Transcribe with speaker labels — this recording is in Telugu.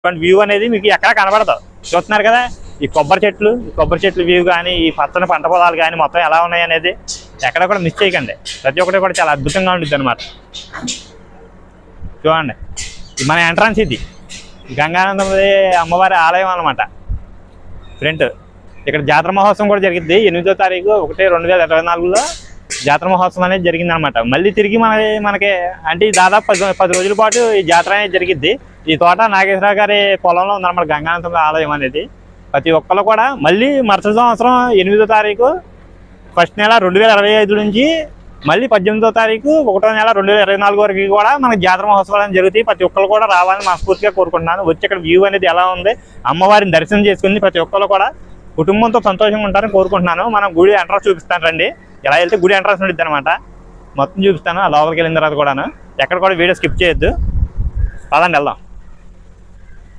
Speaker 1: వ్యూ అనేది మీకు ఎక్కడ కనబడదు. చూస్తున్నారు కదా ఈ కొబ్బరి చెట్లు వ్యూ కానీ ఈ పచ్చని పంట పొలాలు కానీ మొత్తం ఎలా ఉన్నాయి అనేది ఎక్కడ కూడా మిస్ చేయకండి. ప్రతి ఒక్కటి కూడా చాలా అద్భుతంగా ఉంటుంది అనమాట. చూడండి మన ఎంట్రన్స్ ఇది గంగానందమది అమ్మవారి ఆలయం అనమాట. ఫ్రంట్ ఇక్కడ జాతర మహోత్సవం కూడా జరిగింది. 8వ తారీఖు 1/2024లో జాతర మహోత్సవం అనేది జరిగింది అనమాట. మళ్ళీ తిరిగి మనకి అంటే దాదాపు 10 రోజుల పాటు ఈ జాతర అనేది జరిగిద్ది. ఈ తోట నాగేశ్వరరావు గారి పొలంలో ఉందన్నమాట గంగానందం ఆలయం అనేది. ప్రతి ఒక్కరు కూడా మళ్ళీ మరుసటి సంవత్సరం 8వ తారీఖు 1వ నెల 2025 నుంచి మళ్ళీ 18వ తారీఖు 1వ నెల 2024 వరకు కూడా మనకి జాతర మహోత్సవాలు జరుగుతాయి. ప్రతి ఒక్కరు కూడా రావాలని మనస్ఫూర్తిగా కోరుకుంటున్నాను. వచ్చి ఇక్కడ వ్యూ అనేది ఎలా ఉంది, అమ్మవారిని దర్శనం చేసుకుని ప్రతి ఒక్కరు కూడా కుటుంబంతో సంతోషంగా ఉంటారని కోరుకుంటున్నాను. మనం గుడి ఎంట్రన్స్ చూపిస్తాను రండి. ఎలా వెళ్తే గుడి ఎంట్రన్స్ ఉంటుంది అనమాట. మొత్తం చూపిస్తాను. ఆ లోపలికి వెళ్ళిన తర్వాత కూడాను ఎక్కడ కూడా వీడియో స్కిప్ చేయొద్దు. పదండి వెళ్దాం.